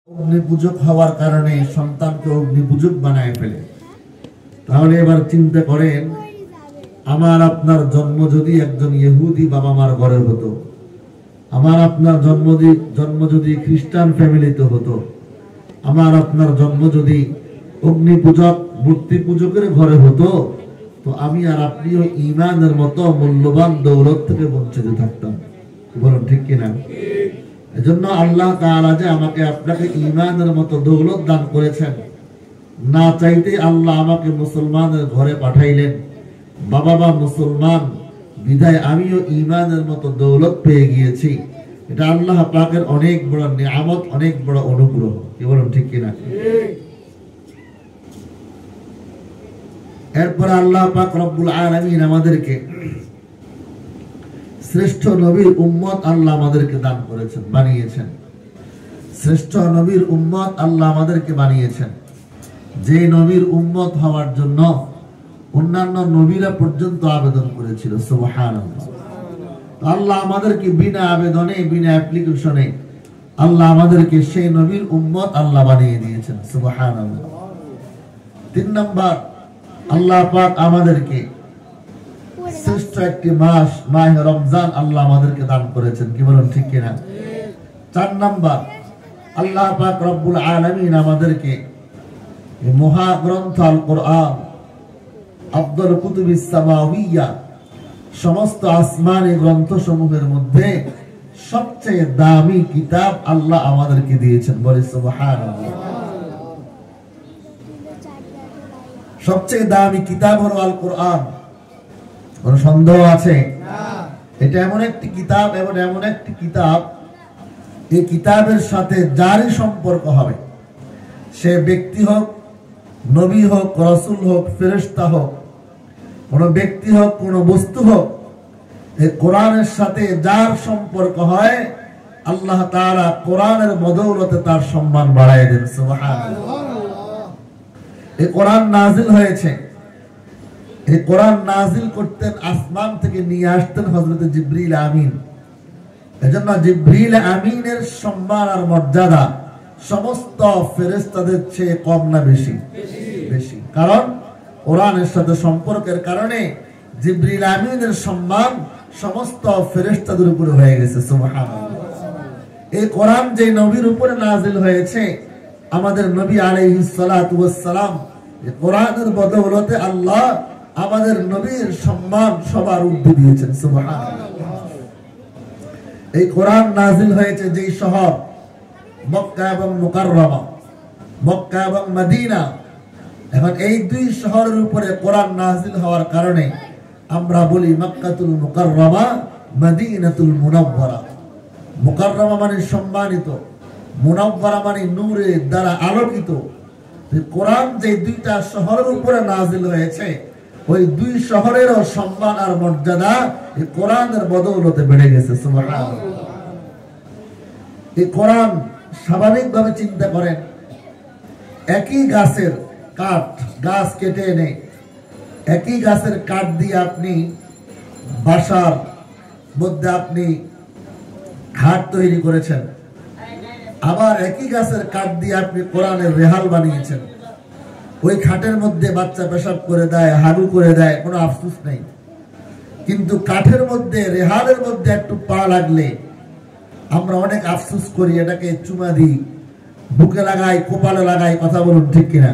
অগ্নিপূজক হওয়ার কারণে সন্তানকে অগ্নিপূজক বানায় ফেলে। তাহলে এবার চিন্তা করেন, আমার আপনার জন্ম যদি একজন ইহুদি বাবা মার ঘরে হতো, আমার আপনার জন্ম যদি খ্রিস্টান ফ্যামিলিতে হতো, আমার আপনার জন্ম যদি অগ্নিপূজক মূর্তি পূজকের ঘরে হতো, তো আমি আর আপনিও ঈমানের মতো মূল্যবান দৌলত থেকে বঞ্চিত থাকতাম। বলুন ঠিক কিনা? এজন্য আল্লাহ তাআলা যে আমাকে আপনাকে ঈমানের মতো দৌলত দান করেছেন, না চাইতে আল্লাহ আমাকে মুসলমানের ঘরে পাঠাইলেন। বাবা মা মুসলমান বিধায় আমিও ঈমানের মতো দৌলত পেয়ে গিয়েছি। এটা আল্লাহ পাকের অনেক বড় নিয়ামত, অনেক বড় অনুগ্রহ। কি বলুন ঠিক কিনা? এরপর আল্লাহ পাক রব্বুল আলামিন আমাদেরকে শ্রেষ্ঠ নবীর উম্মত আল্লাহ আমাদেরকে দান করেছেন, বানিয়েছেন। শ্রেষ্ঠ নবীর উম্মত আল্লাহ আমাদেরকে বানিয়েছেন, যে নবীর উম্মত হওয়ার জন্য অন্যান্য নবীরা পর্যন্ত আবেদন করেছিল। সুবহানাল্লাহ। আল্লাহ আমাদেরকে বিনা আবেদনে, বিনা অ্যাপ্লিকেশনে আল্লাহ আমাদেরকে সেই নবীর উম্মত আল্লাহ বানিয়ে দিয়েছেন। সুবহানাল্লাহ। 3 নাম্বার, আল্লাহ পাক আমাদেরকে শ্রেষ্ঠ একটি মাস মাহে রমজান আল্লাহ আমাদেরকে দান করেছেন। কি বলুন ঠিক কিনা? 4 নাম্বার, আল্লাহ পাক রব্বুল আলামিন আমাদেরকে মহাগ্রন্থ আল কোরআন, আফদল কুতুবিস সামাওয়িয়া, সমস্ত আসমানি গ্রন্থ সমূহের মধ্যে সবচেয়ে দামি কিতাব আল্লাহ আমাদেরকে দিয়েছেন। বলে সুবহানাল্লাহ। সবচেয়ে দামি কিতাব হলো আল কোরআন। কোন সন্দেহ আছে? এটা এমন একটি কিতাব, এমন একটি কিতাব, এই কিতাবের সাথে যারই সম্পর্ক হবে, সে ব্যক্তি হোক, নবী হোক, রাসূল হোক, ফেরেশতা হোক, কোন ব্যক্তি হোক, কোন বস্তু হোক, এই কোরআনের সাথে যার সম্পর্ক হয়, আল্লাহ তাআলা কোরআনের বদৌলতে তার সম্মান বাড়ায় দেন। সুবহানাল্লাহ। এই কোরআন নাজিল হয়েছে, এই কোরআন নাজিল করতেন, আসমান থেকে নিয়ে আসতেন হযরত জিবরিল আমিন। এজন্য জিবরিল আমিনের সম্মান আর মর্যাদা সমস্ত ফেরেশতাদের চেয়ে কম না বেশি? বেশি। কারণ কোরআনের সাথে সম্পর্কের কারণে জিবরিল আমিনের সম্মান সমস্ত ফেরেশতাদের উপরে হয়ে গেছে। সুবহানাল্লাহ। এই কোরআন যে নবীর উপরে নাজিল হয়েছে, আমাদের নবী আলাইহিস সালাতু ওয়াস সালাম, এই কোরআনের বদৌলতে আল্লাহ আমাদের নবীর সম্মান সবার ঊর্ধ্বে দিয়েছেন। সুবহানাল্লাহ। এই কোরআন নাজিল হয়েছে যেই শহর, মক্কা এবং মুকাররমা, মক্কা এবং মদিনা। এখন এই 2 শহরের উপরে কোরআন নাজিল হওয়ার কারণে আমরা বলি মক্কাতুল মুকাররমা, মদিনাতুল মুনাওয়ারা। মুকাররমা মানে সম্মানিত, মুনাওয়ারা মানে নূরের দ্বারা আলোকিত। কোরআন যে 2টা শহরের উপরে নাজিল হয়েছে, ওই 2 শহরেরও সম্মান আর মর্যাদা এই কোরআনের বদৌলতে বেড়ে গেছে। সুবহানাল্লাহ। এই কোরআন স্বাভাবিকভাবে চিন্তা করেন, একই গাছের কাঠ, গাছ কেটে এনে একই গাছের কাঠ দিয়ে আপনি বাসার মধ্যে আপনি খাট তৈরি করেছেন, আবার একই গাছের কাঠ দিয়ে আপনি কোরআনের রেহাল বানিয়েছেন। ওই খাটের মধ্যে বাচ্চা পেশাব করে দেয়, হাগু করে দেয়, কোনো আফসোস নেই। কিন্তু কাঠের মধ্যে, রেহালের মধ্যে একটু পা লাগলে আমরা অনেক আফসোস করি, এটাকে চুমা দিই, বুকে লাগাই, কপালে লাগাই। কথা বলুন ঠিক কিনা?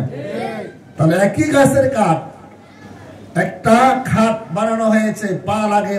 তাহলে একই গাছের কাঠ, একটা খাট বানানো হয়েছে, পা লাগে